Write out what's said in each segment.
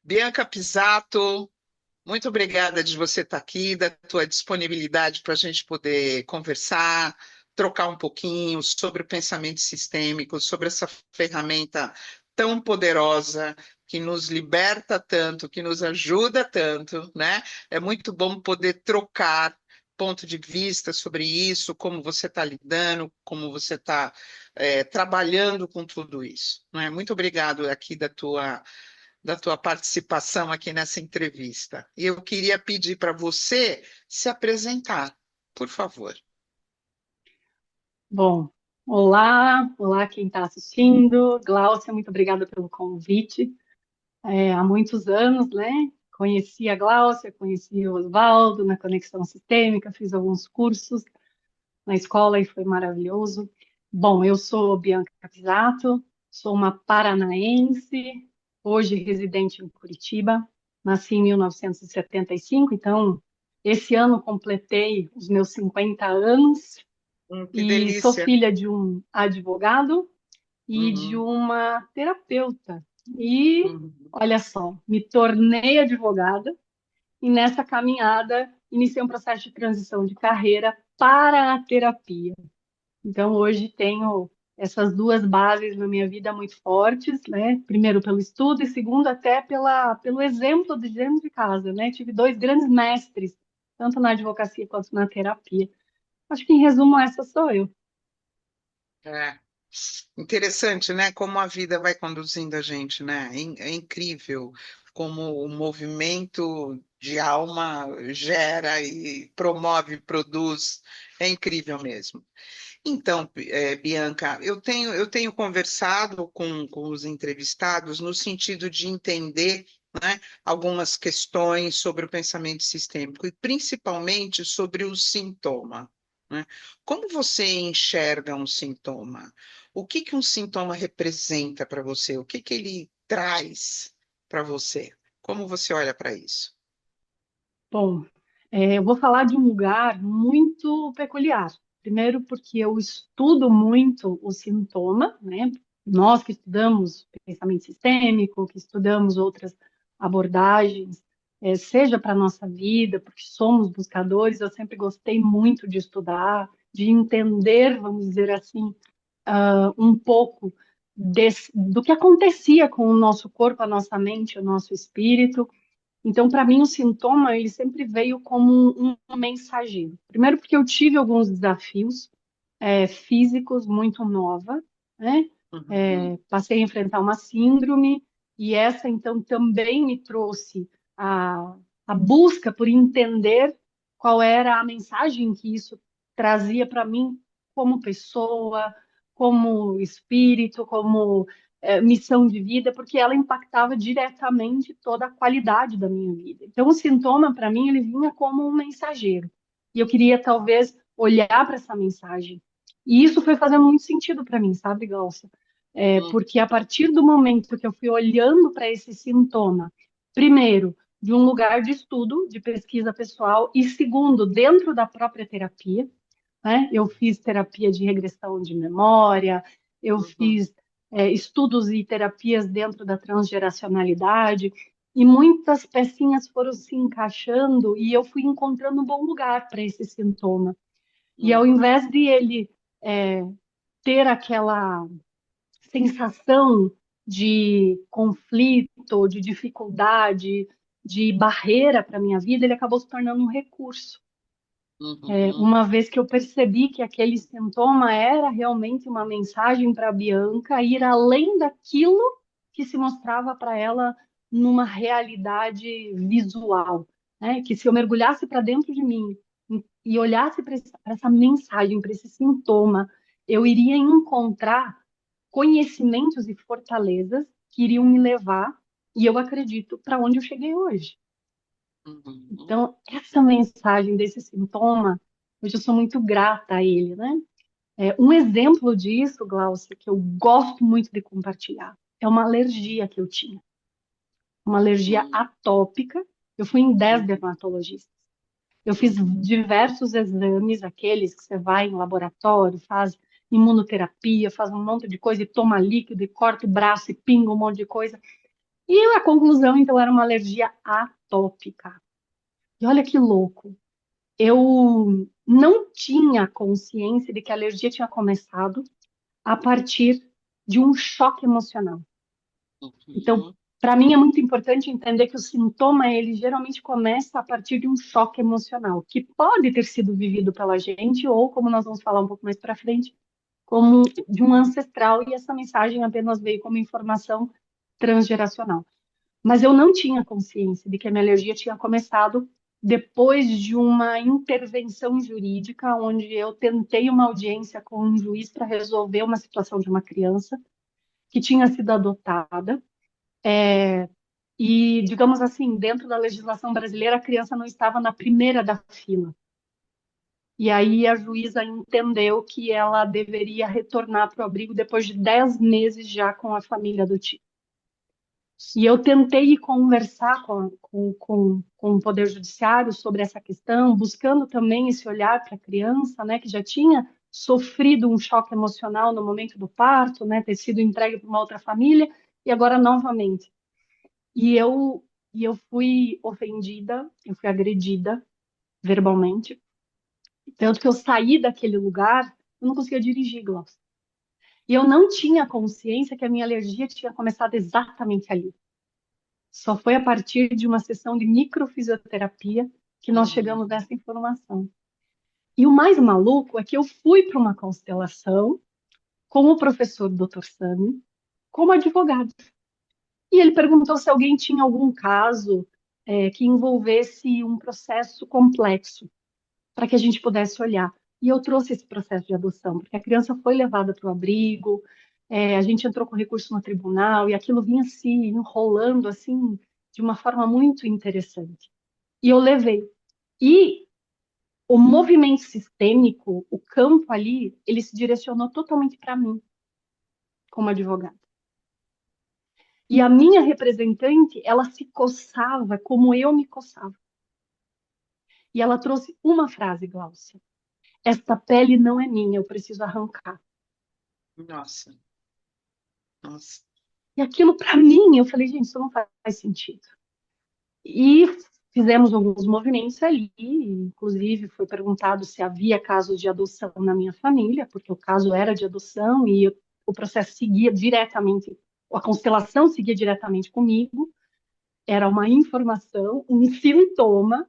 Bianca Pisato, muito obrigada de você estar aqui, da tua disponibilidade para a gente poder conversar, trocar um pouquinho sobre o pensamento sistêmico, sobre essa ferramenta tão poderosa que nos liberta tanto, que nos ajuda tanto, né? É muito bom poder trocar ponto de vista sobre isso, como você está lidando, como você está trabalhando com tudo isso, né? Muito obrigado aqui da tua participação aqui nessa entrevista. E eu queria pedir para você se apresentar, por favor. Bom, olá quem está assistindo. Gláucia, muito obrigada pelo convite. Há muitos anos, né? Conheci a Gláucia, conheci o Oswaldo na Conexão Sistêmica, fiz alguns cursos na escola e foi maravilhoso. Bom, eu sou Bianca Capisato, sou uma paranaense, hoje residente em Curitiba. Nasci em 1975, então esse ano completei os meus 50 anos Que e sou delícia. filha de um advogado e de Uhum, uma terapeuta. E, uhum. olha só, me tornei advogada e nessa caminhada iniciei um processo de transição de carreira para a terapia. Então, hoje tenho essas duas bases na minha vida muito fortes, né? Primeiro pelo estudo e segundo até pelo exemplo de dentro de casa, né? Tive dois grandes mestres, tanto na advocacia quanto na terapia. Acho que, em resumo, essa sou eu. É. Interessante, né? Como a vida vai conduzindo a gente, né? É incrível como o movimento de alma gera e promove, produz. É incrível mesmo. Então, Bianca, eu tenho conversado com os entrevistados no sentido de entender, né, algumas questões sobre o pensamento sistêmico e principalmente sobre o sintoma, né? Como você enxerga um sintoma? O que que um sintoma representa para você? O que que ele traz para você? Como você olha para isso? Bom, eu vou falar de um lugar muito peculiar. Primeiro, porque eu estudo muito o sintoma, né? Nós que estudamos pensamento sistêmico, que estudamos outras abordagens, seja para a nossa vida, porque somos buscadores, eu sempre gostei muito de estudar, de entender, vamos dizer assim, um pouco do que acontecia com o nosso corpo, a nossa mente, o nosso espírito. Então, para mim, o sintoma ele sempre veio como um mensageiro. Primeiro, porque eu tive alguns desafios físicos muito nova, né? Uhum, Passei a enfrentar uma síndrome e essa, então, também me trouxe a busca por entender qual era a mensagem que isso trazia para mim como pessoa, como espírito, como missão de vida, porque ela impactava diretamente toda a qualidade da minha vida. Então, o sintoma, para mim, ele vinha como um mensageiro. E eu queria, talvez, olhar para essa mensagem. E isso foi fazendo muito sentido para mim, sabe, Glaucia? uhum, Porque a partir do momento que eu fui olhando para esse sintoma, primeiro, de um lugar de estudo, de pesquisa pessoal, e segundo, dentro da própria terapia, né? Eu fiz terapia de regressão de memória, eu uhum, fiz estudos e terapias dentro da transgeracionalidade, e muitas pecinhas foram se encaixando e eu fui encontrando um bom lugar para esse sintoma. E ao uhum, invés de ele é, ter aquela sensação de conflito, de dificuldade, de barreira para a minha vida, ele acabou se tornando um recurso. uhum, Uma vez que eu percebi que aquele sintoma era realmente uma mensagem para a Bianca ir além daquilo que se mostrava para ela numa realidade visual, né? Que se eu mergulhasse para dentro de mim e olhasse para essa mensagem, para esse sintoma, eu iria encontrar conhecimentos e fortalezas que iriam me levar, e eu acredito, para onde eu cheguei hoje. uhum. Então, essa mensagem desse sintoma, hoje eu sou muito grata a ele, né? Um exemplo disso, Glaucia, que eu gosto muito de compartilhar, é uma alergia que eu tinha, uma alergia Uhum. atópica. Eu fui em 10 Uhum, dermatologistas. Eu fiz uhum, diversos exames, aqueles que você vai em laboratório, faz imunoterapia, faz um monte de coisa e toma líquido e corta o braço e pinga um monte de coisa. E a conclusão, então, era uma alergia atópica. E olha que louco. Eu não tinha consciência de que a alergia tinha começado a partir de um choque emocional. Então, Uhum. para mim é muito importante entender que o sintoma, ele geralmente começa a partir de um choque emocional, que pode ter sido vivido pela gente, ou, como nós vamos falar um pouco mais para frente, como de um ancestral, e essa mensagem apenas veio como informação transgeracional. Mas eu não tinha consciência de que a minha alergia tinha começado depois de uma intervenção jurídica, onde eu tentei uma audiência com um juiz para resolver uma situação de uma criança que tinha sido adotada. E, digamos assim, dentro da legislação brasileira, a criança não estava na primeira da fila. E aí a juíza entendeu que ela deveria retornar para o abrigo depois de 10 meses já com a família adotiva. E eu tentei conversar com o Poder Judiciário sobre essa questão, buscando também esse olhar para a criança, né, que já tinha sofrido um choque emocional no momento do parto, né, ter sido entregue para uma outra família, e agora novamente. E eu, e eu fui ofendida, eu fui agredida verbalmente, tanto que eu saí daquele lugar, eu não conseguia dirigir, Glaucio. E eu não tinha consciência que a minha alergia tinha começado exatamente ali. Só foi a partir de uma sessão de microfisioterapia que nós chegamos Uhum. nessa informação. E o mais maluco é que eu fui para uma constelação com o professor Dr. Sami como advogado. E ele perguntou se alguém tinha algum caso que envolvesse um processo complexo para que a gente pudesse olhar. E eu trouxe esse processo de adoção, porque a criança foi levada para o abrigo, a gente entrou com recurso no tribunal e aquilo vinha se enrolando assim de uma forma muito interessante. E eu levei. E o movimento sistêmico, o campo ali, ele se direcionou totalmente para mim, como advogada. E a minha representante, ela se coçava como eu me coçava. E ela trouxe uma frase, Glaucia: esta pele não é minha, eu preciso arrancar. Nossa, nossa. E aquilo, para mim, eu falei, gente, isso não faz sentido. E fizemos alguns movimentos ali, inclusive foi perguntado se havia casos de adoção na minha família, porque o caso era de adoção e o processo seguia diretamente, a constelação seguia diretamente comigo, era uma informação, um sintoma.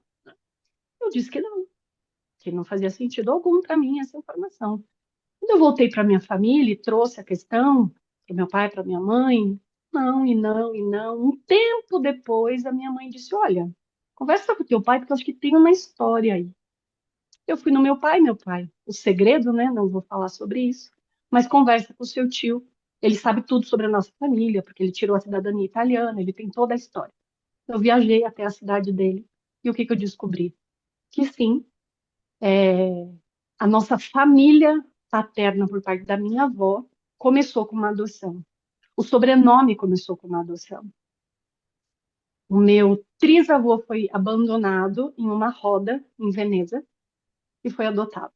Eu disse que não fazia sentido algum para mim essa informação. Quando eu voltei para minha família e trouxe a questão para meu pai, para minha mãe, não, e não, e não. Um tempo depois, a minha mãe disse: olha, conversa com o teu pai, porque eu acho que tem uma história aí. Eu fui no meu pai, o segredo, né? Não vou falar sobre isso, mas conversa com o seu tio. Ele sabe tudo sobre a nossa família, porque ele tirou a cidadania italiana, ele tem toda a história. Eu viajei até a cidade dele e o que que eu descobri? Que sim, a nossa família paterna por parte da minha avó começou com uma adoção. O sobrenome começou com uma adoção. O meu trisavô foi abandonado em uma roda em Veneza e foi adotado.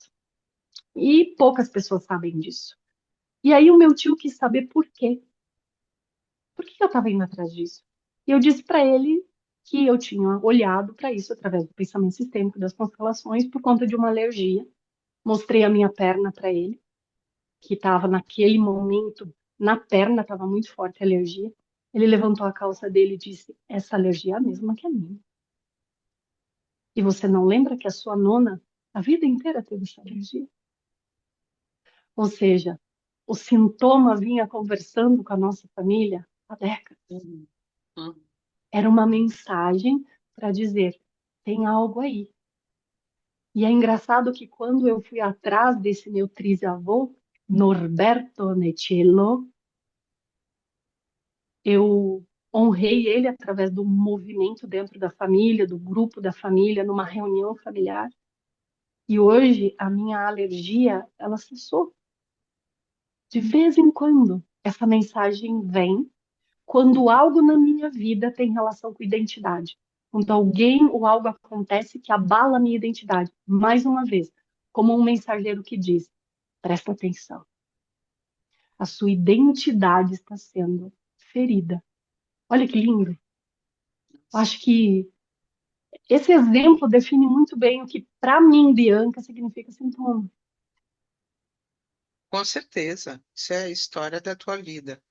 E poucas pessoas sabem disso. E aí o meu tio quis saber por quê. Por que eu estava indo atrás disso? E eu disse para ele que eu tinha olhado para isso através do pensamento sistêmico das constelações por conta de uma alergia. Mostrei a minha perna para ele, que estava naquele momento na perna, estava muito forte a alergia. Ele levantou a calça dele e disse: essa alergia é a mesma que a minha. E você não lembra que a sua nona, a vida inteira, teve essa alergia? Ou seja, o sintoma vinha conversando com a nossa família há décadas. Uhum. Uhum. Era uma mensagem para dizer: tem algo aí. E é engraçado que quando eu fui atrás desse meu trisavô, Norberto Necello, eu honrei ele através do movimento dentro da família, do grupo da família, numa reunião familiar. E hoje a minha alergia, ela cessou. De vez em quando, essa mensagem vem quando algo na minha vida tem relação com identidade. Quando alguém ou algo acontece que abala a minha identidade. Mais uma vez, como um mensageiro que diz: presta atenção, a sua identidade está sendo ferida. Olha que lindo. Acho que esse exemplo define muito bem o que, para mim, Bianca, significa sintoma. Com certeza, isso é a história da tua vida.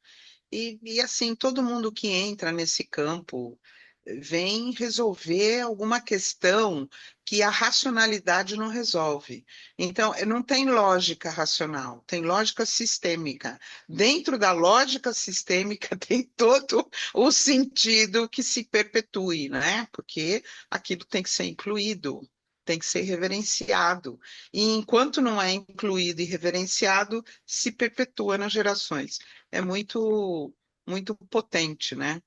E assim, todo mundo que entra nesse campo vem resolver alguma questão que a racionalidade não resolve. Então, não tem lógica racional, tem lógica sistêmica. Dentro da lógica sistêmica tem todo o sentido que se perpetue, né? Porque aquilo tem que ser incluído. Tem que ser reverenciado. E enquanto não é incluído e reverenciado, se perpetua nas gerações. É muito potente, né?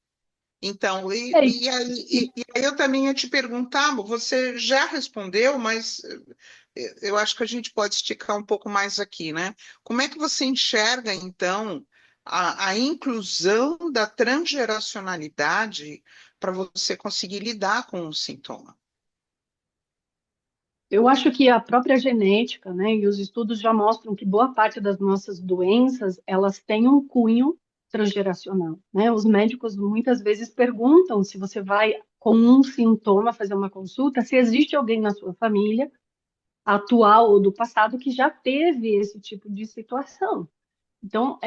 Então, É, e aí eu também ia te perguntar, você já respondeu, mas eu acho que a gente pode esticar um pouco mais aqui, né? Como é que você enxerga, então, a inclusão da transgeracionalidade para você conseguir lidar com o sintoma? eu acho que a própria genética, né, e os estudos já mostram que boa parte das nossas doenças, elas têm um cunho transgeracional, né? Os médicos muitas vezes perguntam se você vai com um sintoma fazer uma consulta, se existe alguém na sua família, atual ou do passado, que já teve esse tipo de situação. Então,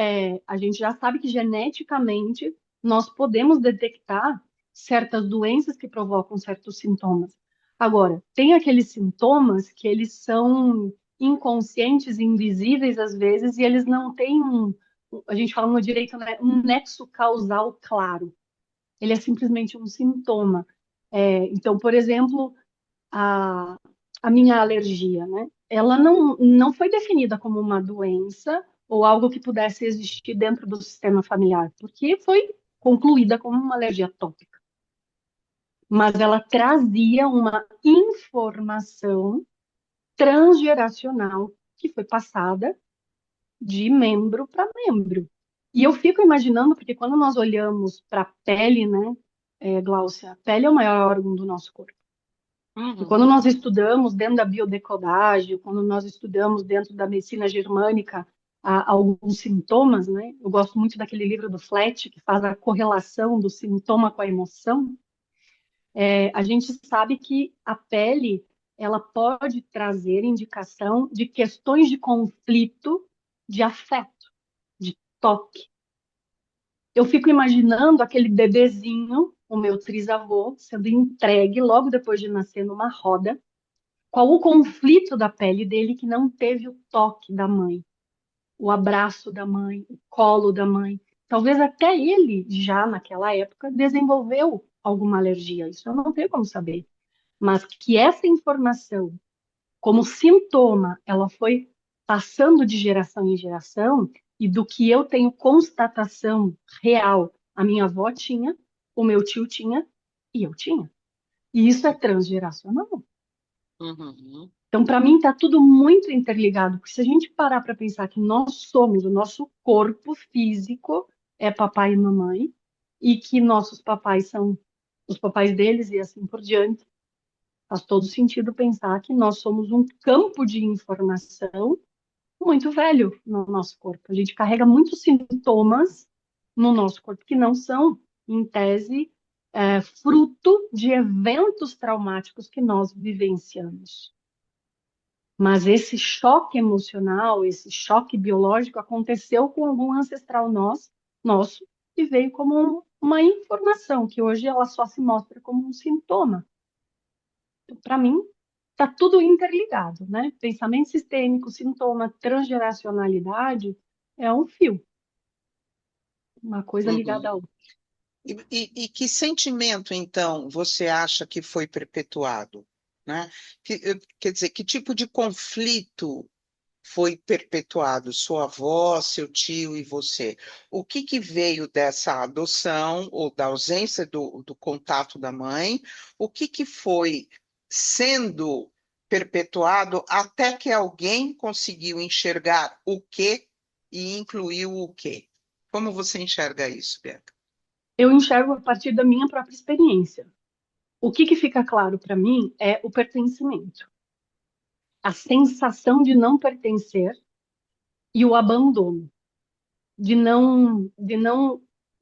a gente já sabe que geneticamente nós podemos detectar certas doenças que provocam certos sintomas. Agora, tem aqueles sintomas que eles são inconscientes, invisíveis às vezes, e eles não têm a gente fala no direito, né, um nexo causal claro. Ele é simplesmente um sintoma. Então, por exemplo, a, a minha alergia, né? Ela não foi definida como uma doença ou algo que pudesse existir dentro do sistema familiar, porque foi concluída como uma alergia tópica. Mas ela trazia uma informação transgeracional que foi passada de membro para membro. E eu fico imaginando, porque quando nós olhamos para a pele, né, Gláucia, a pele é o maior órgão do nosso corpo. E quando Uhum, nós estudamos dentro da biodecodagem, quando nós estudamos dentro da medicina germânica alguns sintomas, né? Eu gosto muito daquele livro do Fletch, que faz a correlação do sintoma com a emoção. A gente sabe que a pele, ela pode trazer indicação de questões de conflito, de afeto, de toque. Eu fico imaginando aquele bebezinho, o meu trisavô, sendo entregue logo depois de nascer numa roda. Qual o conflito da pele dele que não teve o toque da mãe, o abraço da mãe, o colo da mãe? Talvez até ele, já naquela época, desenvolveu alguma alergia. Isso eu não tenho como saber. Mas que essa informação, como sintoma, ela foi passando de geração em geração, e do que eu tenho constatação real, a minha avó tinha, o meu tio tinha, e eu tinha. E isso é transgeracional. uhum, Então, para mim, está tudo muito interligado, porque se a gente parar para pensar que nós somos, o nosso corpo físico é papai e mamãe, e que nossos papais são os papais deles e assim por diante, faz todo sentido pensar que nós somos um campo de informação muito velho no nosso corpo. A gente carrega muitos sintomas no nosso corpo que não são, em tese, fruto de eventos traumáticos que nós vivenciamos. Mas esse choque emocional, esse choque biológico aconteceu com algum ancestral nosso e veio como uma informação que hoje ela só se mostra como um sintoma. Então, para mim, está tudo interligado, né? Pensamento sistêmico, sintoma, transgeracionalidade é um fio, uma coisa ligada uhum. à outra. E que sentimento, então, você acha que foi perpetuado, né? Quer dizer, que tipo de conflito foi perpetuado? Sua avó, seu tio e você? O que que veio dessa adoção ou da ausência do contato da mãe? O que que foi sendo perpetuado até que alguém conseguiu enxergar o quê e incluiu o quê? Como você enxerga isso, Bianca? Eu enxergo a partir da minha própria experiência. O que fica claro para mim é o pertencimento, a sensação de não pertencer e o abandono, de não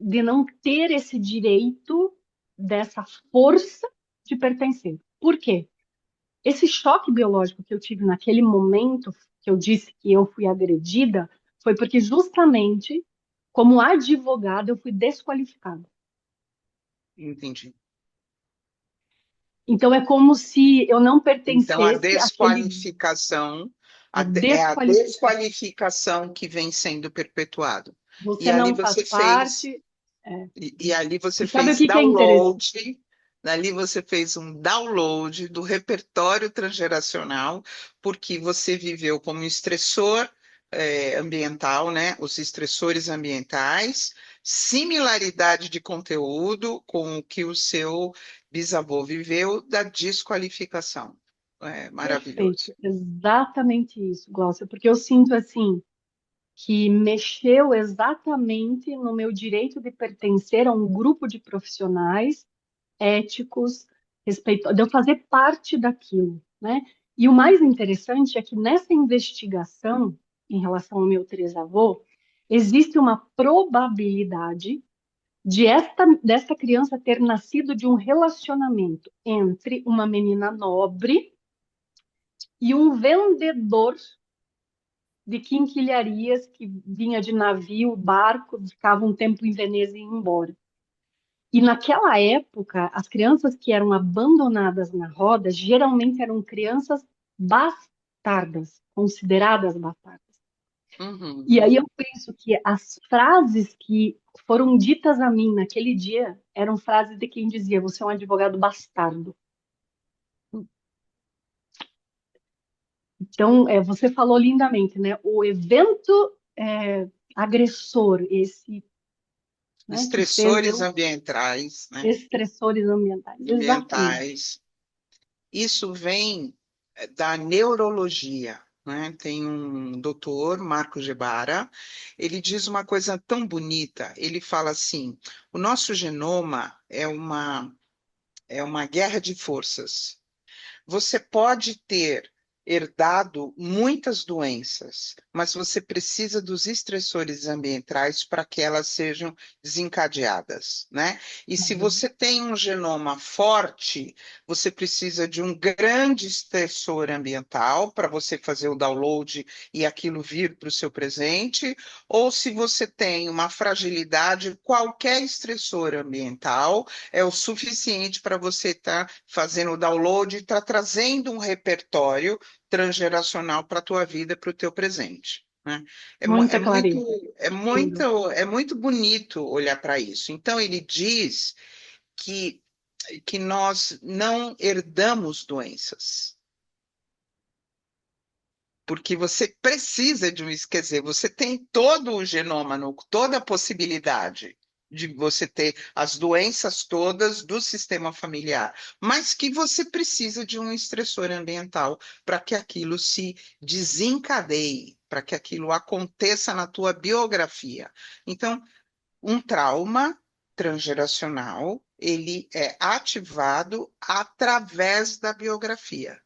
de não ter esse direito dessa força de pertencer. Por quê? Esse choque biológico que eu tive naquele momento, que eu disse que eu fui agredida, foi porque justamente, como advogada, eu fui desqualificada. Entendi. Então é como se eu não Então, a pertencesse àquele desqualificação a é a desqualificação. desqualificação que vem sendo perpetuado. E Você ali não faz você fez, parte. É. e ali você E sabe o fez que que é interessante? download, ali você fez um download do repertório transgeracional, porque você viveu como estressor, ambiental, né? Os estressores ambientais, similaridade de conteúdo com o que o seu bisavô viveu da desqualificação. É maravilhoso. Perfeito, exatamente isso, Glaucia, porque eu sinto assim que mexeu exatamente no meu direito de pertencer a um grupo de profissionais éticos, de eu fazer parte daquilo, né? E o mais interessante é que nessa investigação em relação ao meu trisavô, existe uma probabilidade desta criança ter nascido de um relacionamento entre uma menina nobre e um vendedor de quinquilharias que vinha de navio, barco, ficava um tempo em Veneza e ia embora. E naquela época, as crianças que eram abandonadas na roda geralmente eram crianças bastardas, consideradas bastardas. E aí Uhum. eu penso que as frases que foram ditas a mim naquele dia eram frases de quem dizia: você é um advogado bastardo. Então, você falou lindamente, né? O evento agressor, esse, né, que fez Estressores eu ambientais, né? estressores ambientais. Exatamente. Ambientais. Isso vem da neurologia, né? Tem um doutor, Marco Gebara, ele diz uma coisa tão bonita. Ele fala assim: o nosso genoma é uma guerra de forças. Você pode ter herdado muitas doenças, mas você precisa dos estressores ambientais para que elas sejam desencadeadas, né? E se Uhum. você tem um genoma forte, você precisa de um grande estressor ambiental para você fazer o download e aquilo vir para o seu presente, ou se você tem uma fragilidade, qualquer estressor ambiental é o suficiente para você estar fazendo o download e estar trazendo um repertório transgeracional para a tua vida, para o teu presente. Né? É, é Muita muito, clareza. Lindo. é muito bonito olhar para isso. Então, ele diz que, que nós não herdamos doenças. Porque você precisa de um, quer dizer, você tem todo o genoma, toda a possibilidade de você ter as doenças todas do sistema familiar, mas que você precisa de um estressor ambiental para que aquilo se desencadeie, para que aquilo aconteça na tua biografia. Então, um trauma transgeracional, ele é ativado através da biografia.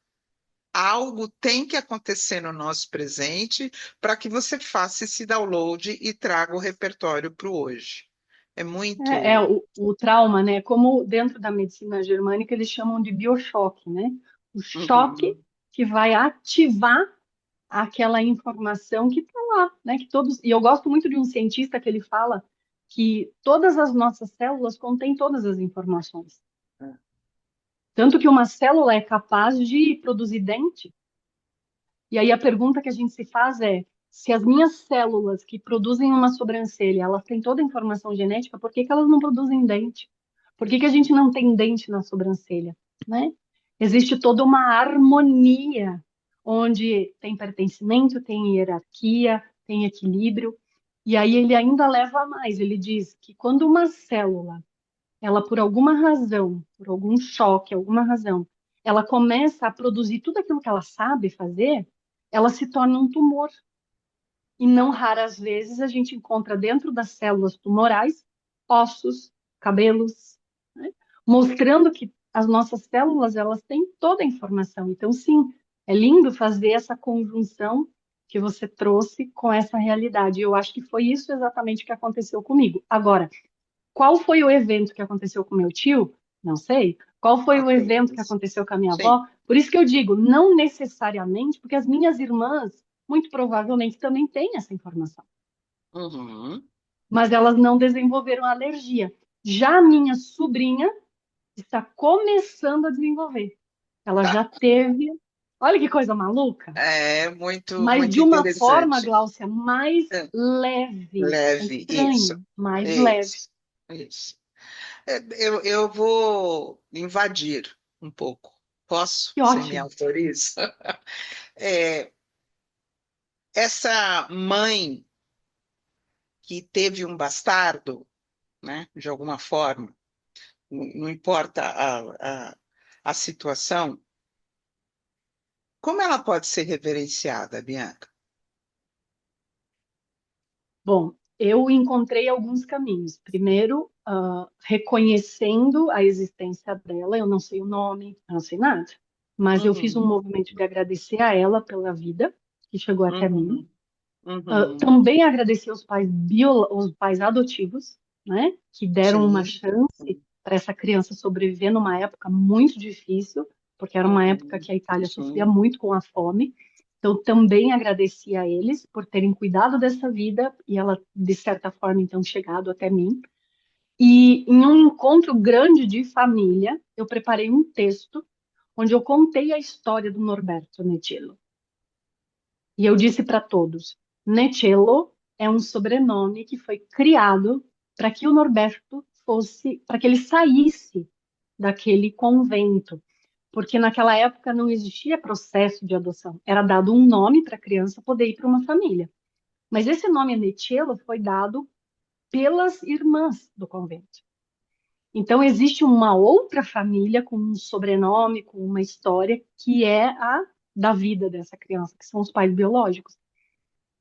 Algo tem que acontecer no nosso presente para que você faça esse download e traga o repertório para o hoje. É muito. O trauma, né? Como dentro da medicina germânica eles chamam de biochoque, né? O choque Uhum. que vai ativar aquela informação que está lá, né? Que todos. E eu gosto muito de um cientista que ele fala que todas as nossas células contêm todas as informações. Tanto que uma célula é capaz de produzir dente. E aí a pergunta que a gente se faz é: se as minhas células que produzem uma sobrancelha, elas têm toda a informação genética, por que que elas não produzem dente? Por que que a gente não tem dente na sobrancelha, né? Existe toda uma harmonia onde tem pertencimento, tem hierarquia, tem equilíbrio. E aí ele ainda leva a mais, ele diz que quando uma célula, ela por alguma razão, por algum choque, alguma razão, ela começa a produzir tudo aquilo que ela sabe fazer, ela se torna um tumor. E não raras vezes a gente encontra dentro das células tumorais ossos, cabelos, né? Mostrando que as nossas células elas têm toda a informação. Então, sim, é lindo fazer essa conjunção que você trouxe com essa realidade. Eu acho que foi isso exatamente que aconteceu comigo. Agora, Qual foi o evento que aconteceu com meu tio? Não sei. Qual foi o Ok, evento que aconteceu com a minha sim. avó? Por isso que eu digo, não necessariamente, porque as minhas irmãs, muito provavelmente, também têm essa informação, Uhum. mas elas não desenvolveram alergia. Já a minha sobrinha está começando a desenvolver. Ela já teve. Olha que coisa maluca! É muito, Mas muito de uma forma, interessante. Gláucia, mais É, leve. É leve, isso, estranho, mais leve. isso, isso. Eu vou invadir um pouco. Posso? Que Você me ótimo. autoriza? É, essa mãe que teve um bastardo, né, de alguma forma, não importa a situação, como ela pode ser reverenciada, Bianca? Bom, eu encontrei alguns caminhos. Primeiro, reconhecendo a existência dela, eu não sei o nome, eu não sei nada, mas eu fiz um Uhum, movimento de agradecer a ela pela vida que chegou até mim. uhum, uhum. Também agradecer os pais adotivos, né, que deram uma Sim, chance para essa criança sobreviver numa época muito difícil, porque era uma época uhum, que a Itália sofria sim, muito com a fome. Então, também agradeci a eles por terem cuidado dessa vida e ela, de certa forma, então, chegado até mim. E em um encontro grande de família, eu preparei um texto onde eu contei a história do Norberto Netillo. E eu disse para todos: Necello é um sobrenome que foi criado para que o Norberto fosse, para que ele saísse daquele convento, porque naquela época não existia processo de adoção, era dado um nome para a criança poder ir para uma família. Mas esse nome Necello foi dado pelas irmãs do convento. Então existe uma outra família com um sobrenome, com uma história que é a da vida dessa criança, que são os pais biológicos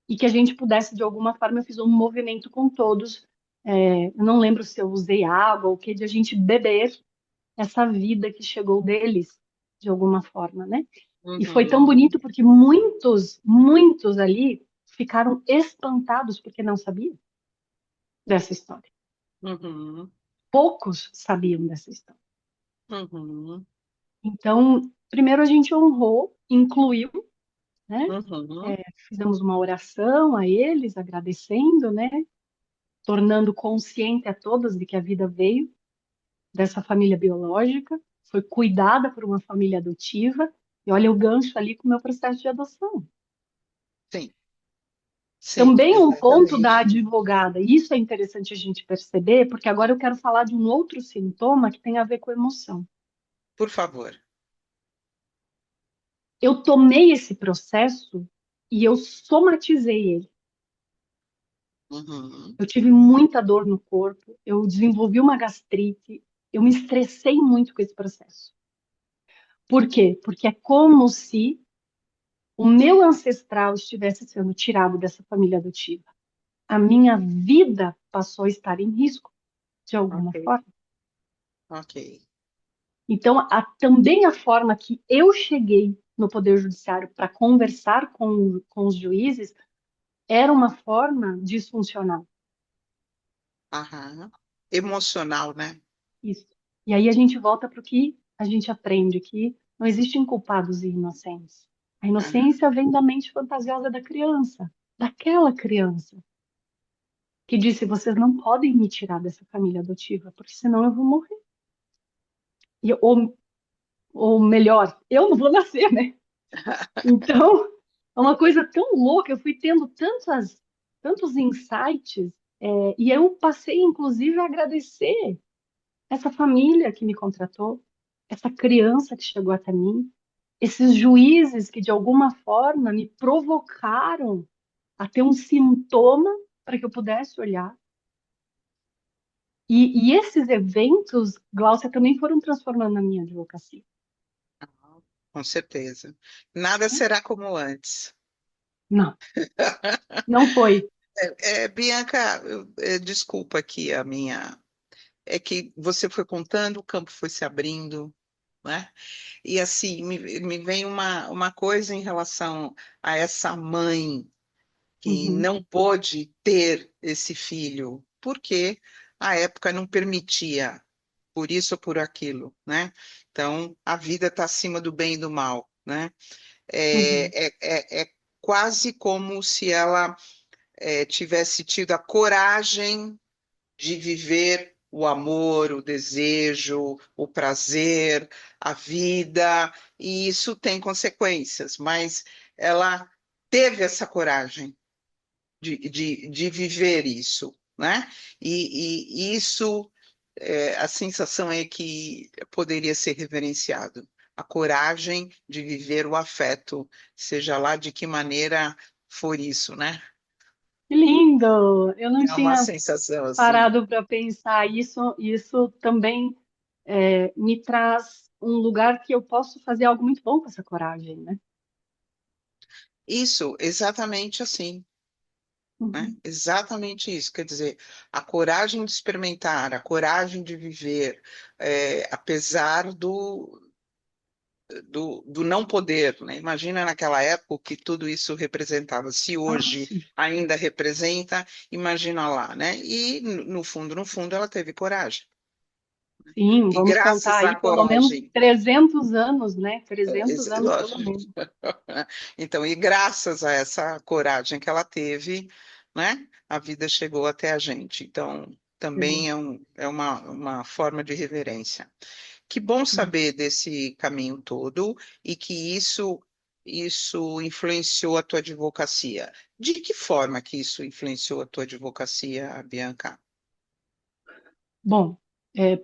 e que a gente pudesse, de alguma forma, eu fiz um movimento com todos. Eu não lembro se eu usei água ou o que, de a gente beber essa vida que chegou deles, de alguma forma, né? E foi tão uhum, bonito porque muitos, muitos ali ficaram espantados porque não sabiam dessa história. uhum, Poucos sabiam dessa história. uhum, Então, primeiro a gente honrou, incluiu, né? uhum. Fizemos uma oração a eles, agradecendo, né? Tornando consciente a todas de que a vida veio dessa família biológica, foi cuidada por uma família adotiva, e olha o gancho ali com o meu processo de adoção. Sim, sim, Também um ponto da exatamente. advogada, e isso é interessante a gente perceber, porque agora eu quero falar de um outro sintoma que tem a ver com emoção. Por favor. Eu tomei esse processo e eu somatizei ele. Uhum. Eu tive muita dor no corpo, eu desenvolvi uma gastrite, eu me estressei muito com esse processo. Por quê? Porque é como se o meu ancestral estivesse sendo tirado dessa família adotiva. A minha vida passou a estar em risco, de alguma Ok, forma. ok. Então, também a forma que eu cheguei no Poder Judiciário para conversar com os juízes era uma forma disfuncional. Aham. Emocional, né? Isso. E aí a gente volta para o que a gente aprende, que não existem culpados e inocentes. A Aham. inocência vem da mente fantasiosa da criança, daquela criança que disse: vocês não podem me tirar dessa família adotiva, porque senão eu vou morrer. Ou melhor, eu não vou nascer, né? Então, é uma coisa tão louca. Eu fui tendo tantos insights, e eu passei, inclusive, a agradecer essa família que me contratou, essa criança que chegou até mim, esses juízes que, de alguma forma, me provocaram a ter um sintoma para que eu pudesse olhar. E esses eventos, Glaucia, também foram transformando a minha advocacia. Com certeza. Nada será como antes. Não, não foi. Bianca, desculpa aqui a minha. É que você foi contando, o campo foi se abrindo, né? E assim, me vem uma coisa em relação a essa mãe que Uhum, não pôde ter esse filho, porque a época não permitia, por isso ou por aquilo, né? Então, a vida está acima do bem e do mal, né? Uhum. É quase como se ela tivesse tido a coragem de viver o amor, o desejo, o prazer, a vida, e isso tem consequências, mas ela teve essa coragem de viver isso, né? E isso, a sensação é que poderia ser reverenciado. A coragem de viver o afeto, seja lá de que maneira for isso, né? Que lindo! Eu não É uma tinha sensação assim. parado para pensar isso. Isso também me traz um lugar que eu posso fazer algo muito bom com essa coragem, né? Isso, exatamente assim, né? Uhum. Exatamente isso. Quer dizer, a coragem de experimentar, a coragem de viver, apesar do não poder, né? Imagina naquela época o que tudo isso representava. Se Ah, hoje sim. ainda representa, imagina lá, né? E no fundo, ela teve coragem. Sim, E vamos contar graças à aí pelo menos coragem, 300 anos, né? 300 anos pelo lógico. menos. Então, e graças a essa coragem que ela teve, né, a vida chegou até a gente. Então, Chegou. também é uma forma de reverência. Que bom Uhum. saber desse caminho todo e que isso influenciou a tua advocacia. De que forma que isso influenciou a tua advocacia, Bianca? Bom,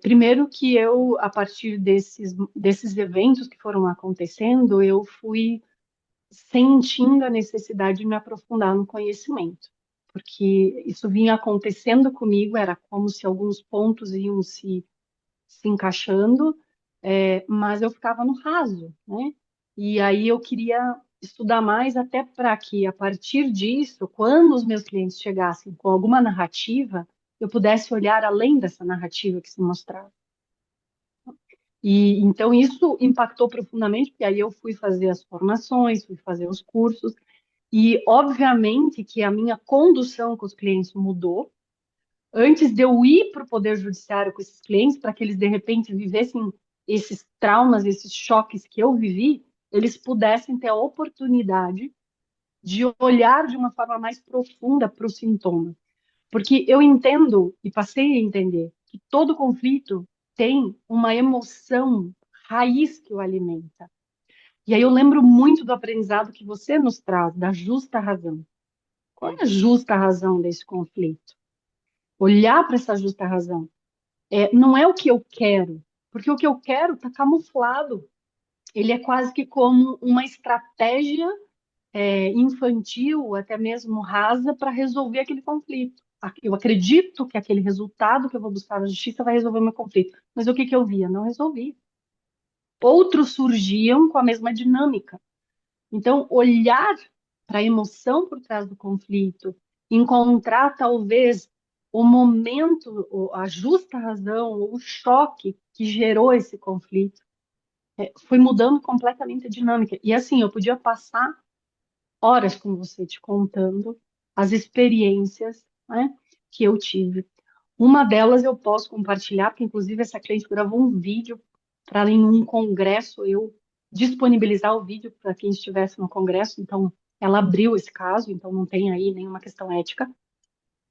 primeiro que eu, a partir desses eventos que foram acontecendo, eu fui sentindo a necessidade de me aprofundar no conhecimento, porque isso vinha acontecendo comigo, era como se alguns pontos iam se encaixando, mas eu ficava no raso, né? E aí eu queria estudar mais até para que, a partir disso, quando os meus clientes chegassem com alguma narrativa, eu pudesse olhar além dessa narrativa que se mostrava. E então isso impactou profundamente, porque aí eu fui fazer as formações, fui fazer os cursos, e obviamente que a minha condução com os clientes mudou. Antes de eu ir para o Poder Judiciário com esses clientes, para que eles de repente vivessem esses traumas, esses choques que eu vivi, eles pudessem ter a oportunidade de olhar de uma forma mais profunda para o sintoma. Porque eu entendo e passei a entender que todo conflito tem uma emoção raiz que o alimenta. E aí eu lembro muito do aprendizado que você nos traz, da justa razão. Qual é a Uhum, justa razão desse conflito? Olhar para essa justa razão. Não é o que eu quero, porque o que eu quero está camuflado. Ele é quase que como uma estratégia infantil, até mesmo rasa, para resolver aquele conflito. Eu acredito que aquele resultado que eu vou buscar na justiça vai resolver o meu conflito. Mas o que que eu via? Não resolvi. Outros surgiam com a mesma dinâmica. Então, olhar para a emoção por trás do conflito, encontrar talvez o momento, a justa razão, o choque que gerou esse conflito, foi mudando completamente a dinâmica. E assim, eu podia passar horas com você te contando as experiências, né, que eu tive. Uma delas eu posso compartilhar, porque inclusive essa cliente gravou um vídeo para em um congresso eu disponibilizar o vídeo para quem estivesse no congresso. Então, ela abriu esse caso, então não tem aí nenhuma questão ética.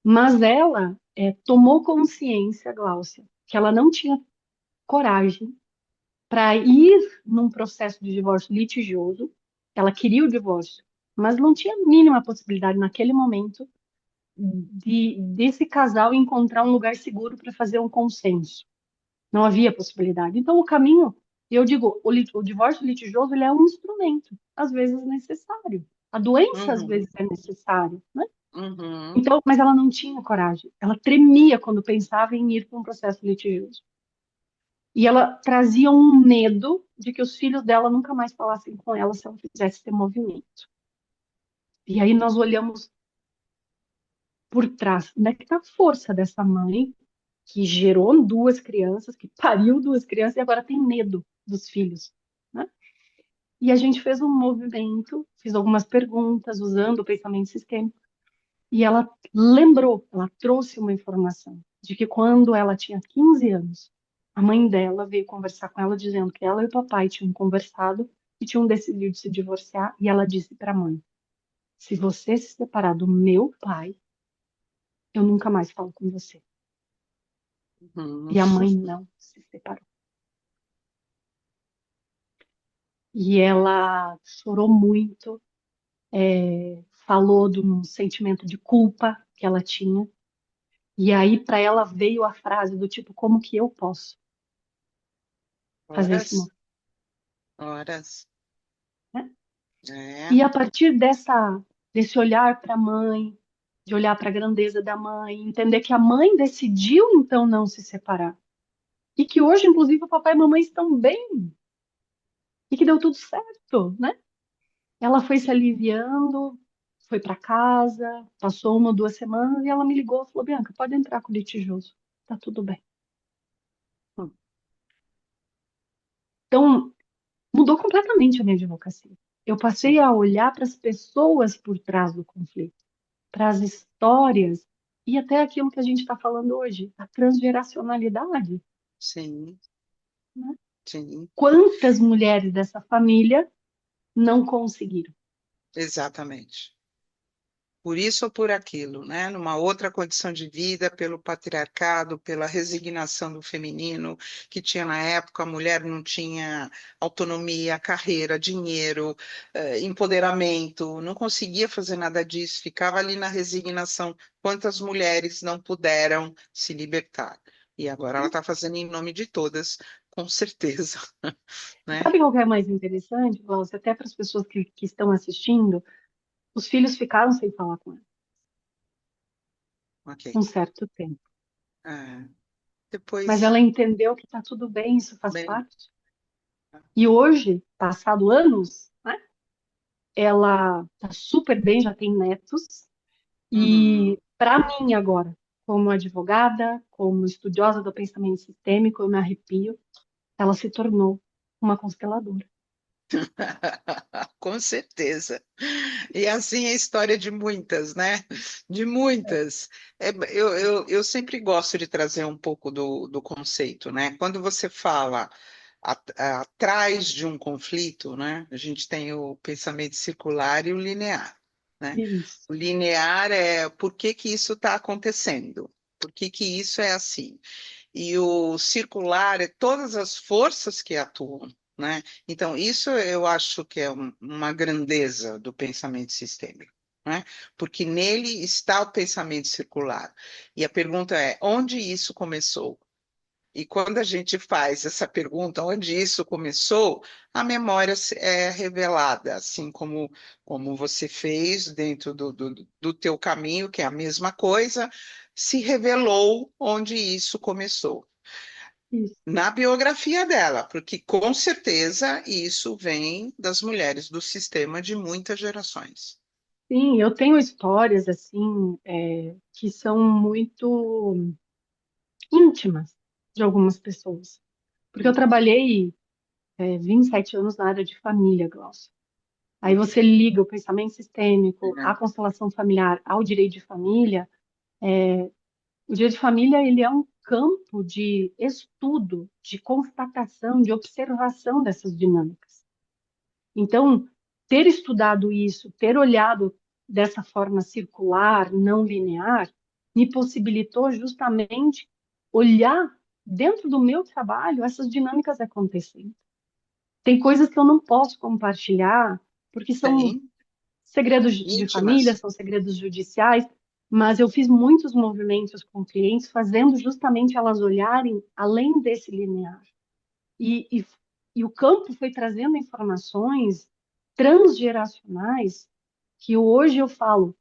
Mas ela tomou consciência, Gláucia, que ela não tinha coragem para ir num processo de divórcio litigioso. Ela queria o divórcio, mas não tinha a mínima possibilidade naquele momento desse casal encontrar um lugar seguro para fazer um consenso. Não havia possibilidade. Então, o caminho, eu digo, o divórcio litigioso, ele é um instrumento, às vezes necessário. A doença, às uhum, vezes, é necessária, né? uhum. Então, mas ela não tinha coragem. Ela tremia quando pensava em ir para um processo litigioso. E ela trazia um medo de que os filhos dela nunca mais falassem com ela se ela fizesse esse movimento. E aí nós olhamos por trás. Onde é que está a força dessa mãe que gerou duas crianças, que pariu duas crianças e agora tem medo dos filhos, né? E a gente fez um movimento, fiz algumas perguntas usando o pensamento sistêmico, e ela lembrou, ela trouxe uma informação. de que quando ela tinha 15 anos, a mãe dela veio conversar com ela dizendo que ela e o papai tinham conversado e tinham decidido se divorciar, e ela disse para a mãe: se você se separar do meu pai, eu nunca mais falo com você. Uhum. E a mãe não se separou. E ela chorou muito, falou de um sentimento de culpa que ela tinha. E aí para ela veio a frase do tipo, como que eu posso fazer esse Horas, movimento, horas. né? É. E a partir desse olhar para a mãe, de olhar para a grandeza da mãe, entender que a mãe decidiu então não se separar. E que hoje, inclusive, o papai e a mamãe estão bem e que deu tudo certo, né? Ela foi se aliviando, foi para casa, passou 1 ou 2 semanas e ela me ligou e falou: Bianca, pode entrar com o litigioso, tá tudo bem. Hum. Então, mudou completamente a minha advocacia. Eu passei Sim, a olhar para as pessoas por trás do conflito, para as histórias e até aquilo que a gente está falando hoje, a transgeracionalidade, sim, né? sim, Quantas mulheres dessa família não conseguiram? exatamente. Por isso ou por aquilo, né? Numa outra condição de vida, pelo patriarcado, pela resignação do feminino, que tinha na época, a mulher não tinha autonomia, carreira, dinheiro, empoderamento, não conseguia fazer nada disso, ficava ali na resignação. Quantas mulheres não puderam se libertar? E agora ela está fazendo em nome de todas, com certeza, E né? sabe qual que é mais interessante, Glaucia? Até para as pessoas que estão assistindo, os filhos ficaram sem falar com ela Ok. um certo tempo. Ah, Mas depois, ela entendeu que está tudo bem, isso faz bem, parte. E hoje, passado anos, né, ela está super bem, já tem netos. uhum. E para mim agora, como advogada, como estudiosa do pensamento sistêmico, eu me arrepio, ela se tornou uma consteladora. Com certeza. E assim é a história de muitas, né? De muitas. Eu sempre gosto de trazer um pouco do conceito, né? Quando você fala atrás de um conflito, né? A gente tem o pensamento circular e o linear, né? Isso. O linear é por que que isso está acontecendo? Por que que isso é assim? E o circular é todas as forças que atuam, né? Então, isso eu acho que é uma grandeza do pensamento sistêmico, né? Porque nele está o pensamento circular. E a pergunta é, onde isso começou? E quando a gente faz essa pergunta, onde isso começou, a memória é revelada, assim como você fez dentro do teu caminho, que é a mesma coisa, se revelou onde isso começou Isso. na biografia dela, porque com certeza isso vem das mulheres do sistema de muitas gerações. Sim, eu tenho histórias assim, que são muito íntimas de algumas pessoas. Porque eu trabalhei 27 anos na área de família, Glaucio. Aí você liga o pensamento sistêmico, a Né? constelação familiar ao direito de família. O direito de família, ele é um campo de estudo, de constatação, de observação dessas dinâmicas. Então, ter estudado isso, ter olhado dessa forma circular, não linear, me possibilitou justamente olhar dentro do meu trabalho essas dinâmicas acontecendo. Tem coisas que eu não posso compartilhar, porque são Tem segredos de família, íntimas. são segredos judiciais, mas eu fiz muitos movimentos com clientes, fazendo justamente elas olharem além desse linear. E, e, e o campo foi trazendo informações transgeracionais que hoje eu falo,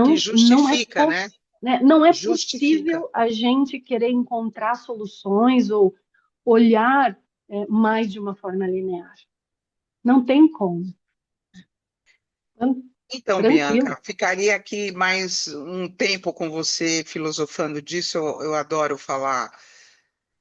Que não é, justifica, né? né, não é Justifica. possível a gente querer encontrar soluções ou olhar mais de uma forma linear. Não tem como. Então, Tranquilo. Bianca, ficaria aqui mais um tempo com você filosofando disso. Eu adoro falar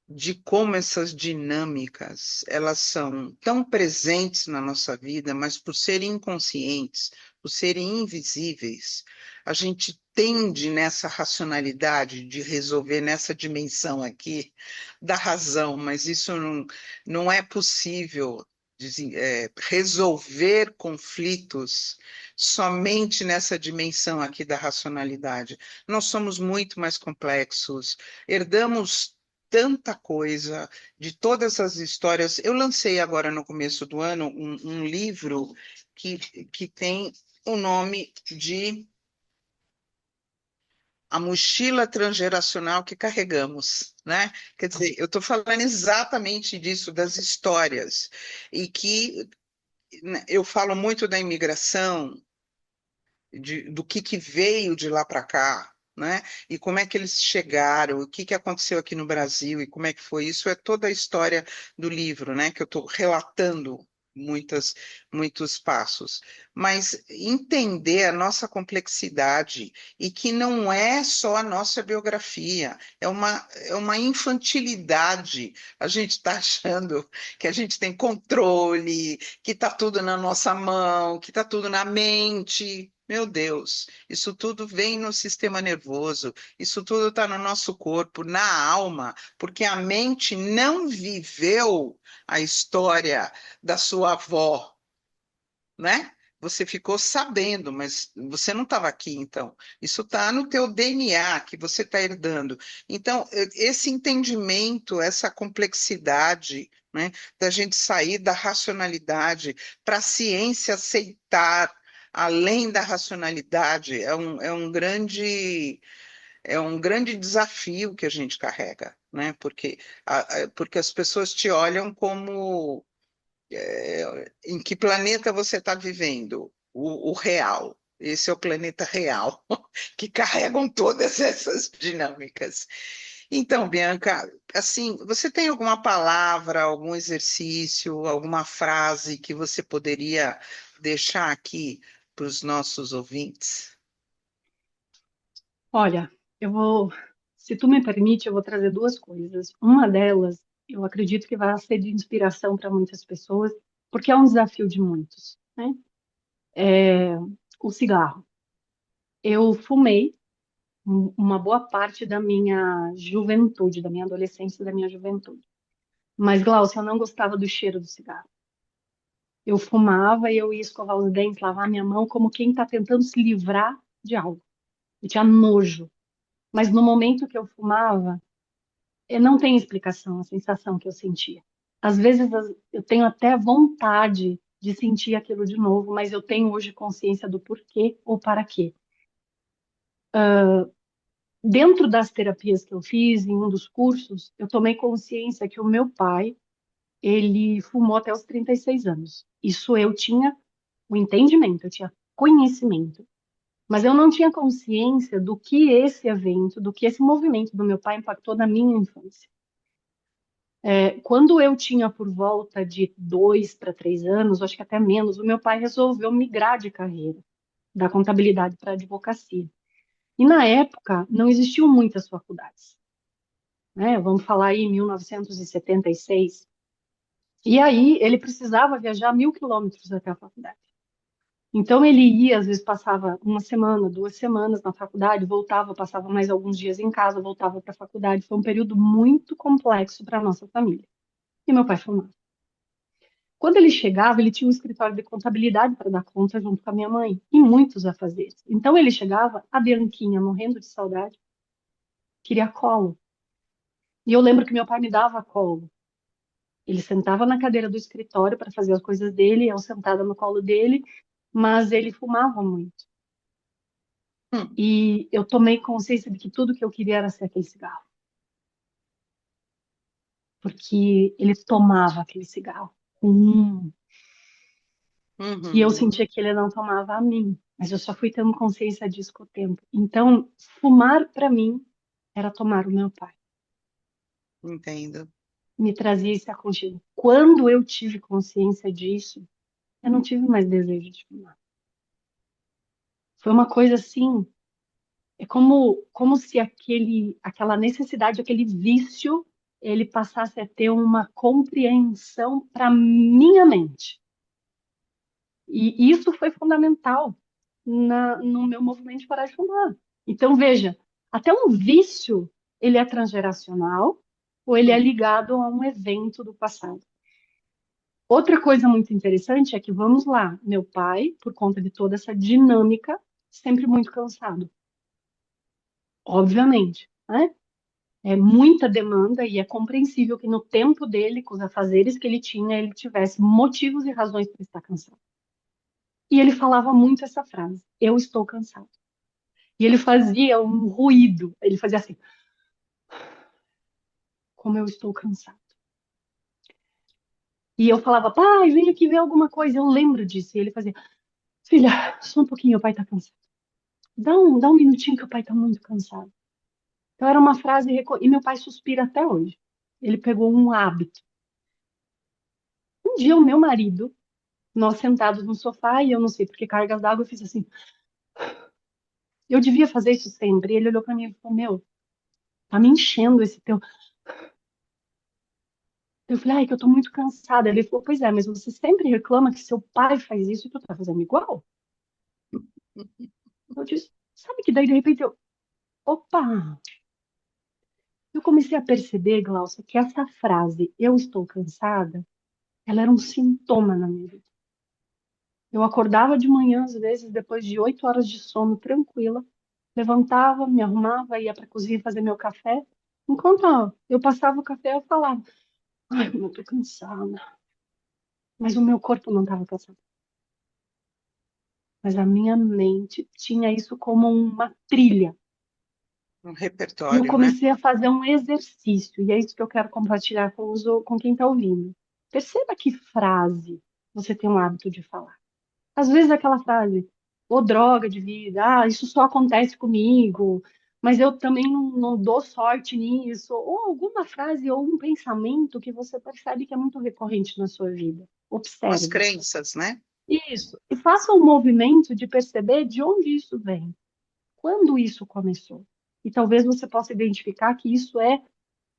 de como essas dinâmicas elas são tão presentes na nossa vida, mas por serem inconscientes, por serem invisíveis, a gente tende nessa racionalidade de resolver nessa dimensão aqui da razão, mas isso não é possível resolver conflitos somente nessa dimensão aqui da racionalidade. Nós somos muito mais complexos, herdamos tanta coisa de todas as histórias. Eu lancei agora no começo do ano um livro que tem o nome de A Mochila Transgeracional que Carregamos, né? Quer dizer, eu estou falando exatamente disso, das histórias, e que né, eu falo muito da imigração, do que veio de lá para cá, né? E como é que eles chegaram, o que aconteceu aqui no Brasil e como é que foi. Isso é toda a história do livro, né? Que eu estou relatando muitas, muitos passos. Mas entender a nossa complexidade e que não é só a nossa biografia, é uma infantilidade. A gente está achando que a gente tem controle, que está tudo na nossa mão, que está tudo na mente. Meu Deus, isso tudo vem no sistema nervoso, isso tudo está no nosso corpo, na alma, porque a mente não viveu a história da sua avó, né? Você ficou sabendo, mas você não estava aqui, então. Isso está no teu DNA que você está herdando. Então, esse entendimento, essa complexidade, né, da gente sair da racionalidade para a ciência aceitar além da racionalidade, é um grande desafio que a gente carrega, né? Porque as pessoas te olham como em que planeta você está vivendo? O real. Esse é o planeta real, que carregam todas essas dinâmicas. Então, Bianca, assim, você tem alguma palavra, algum exercício, alguma frase que você poderia deixar aqui para os nossos ouvintes? Olha, eu vou, se tu me permite, eu vou trazer duas coisas. Uma delas, eu acredito que vai ser de inspiração para muitas pessoas, porque é um desafio de muitos, né? É o cigarro. Eu fumei uma boa parte da minha juventude, da minha adolescência e da minha juventude. Mas, Glaucia, eu não gostava do cheiro do cigarro. Eu fumava e eu ia escovar os dentes, lavar minha mão, como quem está tentando se livrar de algo. Eu tinha nojo. Mas no momento que eu fumava, não tem explicação a sensação que eu sentia. Às vezes eu tenho até vontade de sentir aquilo de novo, mas eu tenho hoje consciência do porquê ou para quê. Dentro das terapias que eu fiz, em um dos cursos, eu tomei consciência que o meu pai, ele fumou até os 36 anos. Isso eu tinha o entendimento, eu tinha conhecimento, mas eu não tinha consciência do que esse evento, do que esse movimento do meu pai impactou na minha infância. Quando eu tinha por volta de 2 para 3 anos, acho que até menos, o meu pai resolveu migrar de carreira, da contabilidade para a advocacia. E na época não existiam muitas faculdades, né? Vamos falar aí em 1976. E aí ele precisava viajar 1.000 quilômetros até a faculdade. Então ele ia, às vezes passava uma semana, 2 semanas na faculdade, voltava, passava mais alguns dias em casa, voltava para a faculdade. Foi um período muito complexo para a nossa família. E meu pai fumava. Quando ele chegava, ele tinha um escritório de contabilidade para dar conta junto com a minha mãe e muitos afazeres. Então ele chegava, a Bianquinha, morrendo de saudade, queria colo. E eu lembro que meu pai me dava colo. Ele sentava na cadeira do escritório para fazer as coisas dele, eu sentada no colo dele, mas ele fumava muito. Hum, E eu tomei consciência de que tudo que eu queria era ser aquele cigarro, porque ele tomava aquele cigarro. E eu uhum, sentia que ele não tomava a mim, mas eu só fui tendo consciência disso com o tempo. Então, fumar para mim era tomar o meu pai, entendo. me trazia esse aconchego. Quando eu tive consciência disso, eu não tive mais desejo de fumar. Foi uma coisa assim, é como se aquela necessidade, aquele vício, ele passasse a ter uma compreensão para minha mente. E isso foi fundamental no meu movimento de parar de fumar. Então, veja, até um vício, ele é transgeracional ou ele é Hum. ligado a um evento do passado. Outra coisa muito interessante é que, vamos lá, meu pai, por conta de toda essa dinâmica, sempre muito cansado, obviamente, né? É muita demanda e é compreensível que no tempo dele, com os afazeres que ele tinha, ele tivesse motivos e razões para estar cansado. E ele falava muito essa frase: eu estou cansado. E ele fazia um ruído, ele fazia assim: como eu estou cansado. E eu falava: pai, vem aqui ver alguma coisa. Eu lembro disso. E ele fazia: filha, só um pouquinho, o pai está cansado. Dá um minutinho que o pai está muito cansado. Então era uma frase, e meu pai suspira até hoje. Ele pegou um hábito. Um dia o meu marido, nós sentados no sofá, e eu não sei por que cargas d'água, eu fiz assim: eu devia fazer isso sempre. E ele olhou para mim e falou: meu, tá me enchendo esse teu. Eu falei: ai, que eu tô muito cansada. Ele falou: pois é, mas você sempre reclama que seu pai faz isso e tu tá fazendo igual? Eu disse: sabe que daí de repente eu, opa, eu comecei a perceber, Glaucia, que essa frase, eu estou cansada, ela era um sintoma na minha vida. Eu acordava de manhã, às vezes, depois de 8 horas de sono, tranquila, levantava, me arrumava, ia para a cozinha fazer meu café. Enquanto eu passava o café, eu falava: ai, eu tô cansada. Mas o meu corpo não estava cansado. Mas a minha mente tinha isso como uma trilha. Um E eu repertório, né? comecei a fazer um exercício, e é isso que eu quero compartilhar com quem está ouvindo. Perceba que frase você tem um hábito de falar. Às vezes aquela frase, ô droga de vida, isso só acontece comigo, mas eu também não dou sorte nisso. Ou alguma frase ou um pensamento que você percebe que é muito recorrente na sua vida. As Observe. crenças, né? Isso. E faça um movimento de perceber de onde isso vem, quando isso começou. E talvez você possa identificar que isso é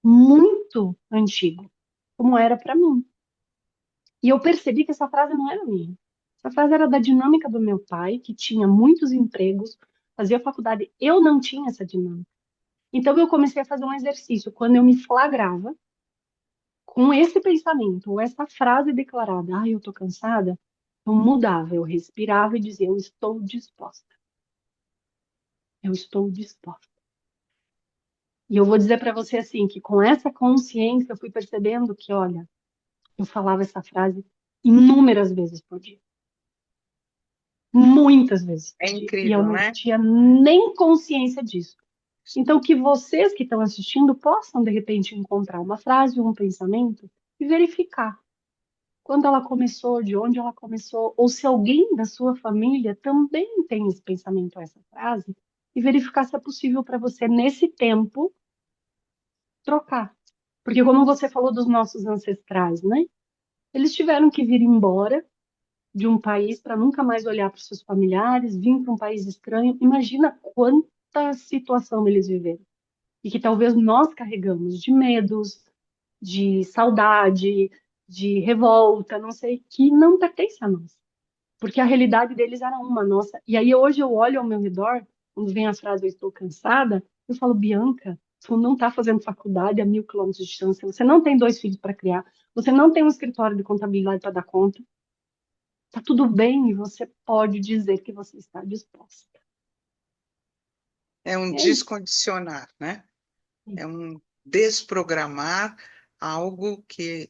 muito antigo, como era para mim. E eu percebi que essa frase não era minha. Essa frase era da dinâmica do meu pai, que tinha muitos empregos, fazia faculdade. Eu não tinha essa dinâmica. Então eu comecei a fazer um exercício. Quando eu me flagrava com esse pensamento, ou essa frase declarada: eu tô cansada, eu mudava, eu respirava e dizia: eu estou disposta. Eu estou disposta. E eu vou dizer para você assim, que com essa consciência eu fui percebendo que, olha, eu falava essa frase inúmeras vezes por dia. Muitas vezes É por dia. E eu incrível, não né? tinha nem consciência disso. Então, que vocês que estão assistindo possam, de repente, encontrar uma frase ou um pensamento e verificar quando ela começou, de onde ela começou, ou se alguém da sua família também tem esse pensamento ou essa frase, e verificar se é possível para você, nesse tempo, trocar. Porque, como você falou dos nossos ancestrais, né? Eles tiveram que vir embora de um país para nunca mais olhar para os seus familiares, vir para um país estranho. Imagina quanta situação eles viveram. E que talvez nós carregamos de medos, de saudade, de revolta, não sei, que não pertence a nós. Porque a realidade deles era uma nossa. E aí hoje eu olho ao meu redor, quando vem a frase eu estou cansada, eu falo: Bianca, você não está fazendo faculdade a 1.000 quilômetros de distância, você não tem 2 filhos para criar, você não tem um escritório de contabilidade para dar conta. Tá tudo bem e você pode dizer que você está disposta. É um É isso. descondicionar, né? É um desprogramar algo que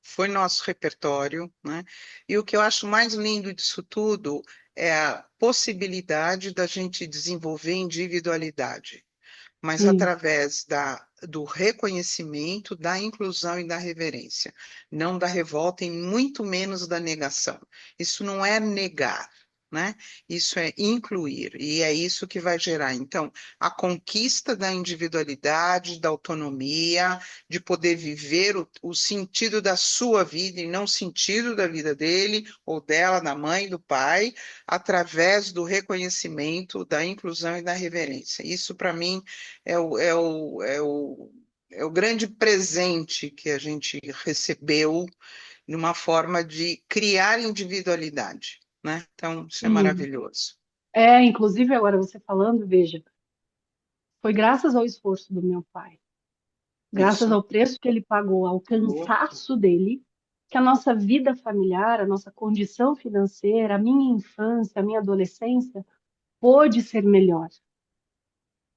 foi nosso repertório, né? E o que eu acho mais lindo disso tudo é a possibilidade da gente desenvolver individualidade, mas Isso. através do reconhecimento, da inclusão e da reverência, não da revolta e muito menos da negação. Isso não é negar, né? Isso é incluir, e é isso que vai gerar, então, a conquista da individualidade, da autonomia, de poder viver o sentido da sua vida e não o sentido da vida dele ou dela, da mãe, do pai, através do reconhecimento, da inclusão e da reverência. Isso, para mim, é o grande presente que a gente recebeu numa forma de criar individualidade, né? Então, isso é Sim. maravilhoso. É, inclusive agora você falando, veja. Foi graças ao esforço do meu pai, graças Isso. ao preço que ele pagou, ao cansaço dele, que a nossa vida familiar, a nossa condição financeira, a minha infância, a minha adolescência pôde ser melhor,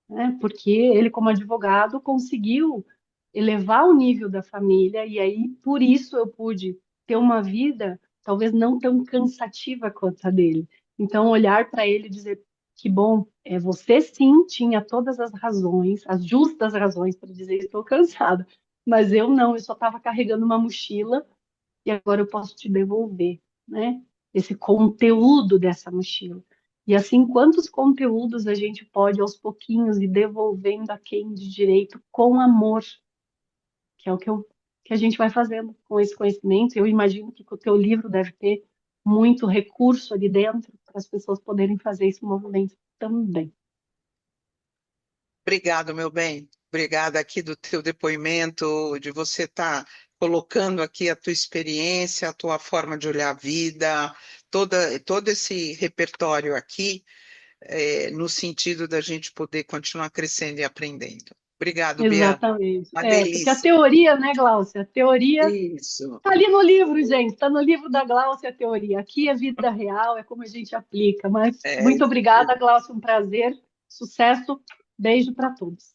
né? Porque ele, como advogado, conseguiu elevar o nível da família e aí por isso eu pude ter uma vida talvez não tão cansativa quanto a dele. Então olhar para ele e dizer que bom, você sim tinha todas as razões, as justas razões para dizer estou cansada, mas eu não, eu só estava carregando uma mochila e agora eu posso te devolver, né? Esse conteúdo dessa mochila. E assim, quantos conteúdos a gente pode aos pouquinhos ir devolvendo a quem de direito com amor, que é o que a gente vai fazendo com esse conhecimento. Eu imagino que o teu livro deve ter muito recurso ali dentro para as pessoas poderem fazer esse movimento também. Obrigado, meu bem. Obrigada aqui do teu depoimento, de você estar colocando aqui a tua experiência, a tua forma de olhar a vida, todo esse repertório aqui, no sentido da gente poder continuar crescendo e aprendendo. Obrigado, Bia. Exatamente. Uma Porque a delícia. teoria, né, Gláucia? A teoria Isso. tá ali no livro, gente. Tá no livro da Gláucia a teoria. Aqui é vida real, é como a gente aplica. Mas É, muito obrigada, Gláucia. Um prazer. Sucesso. Beijo para todos.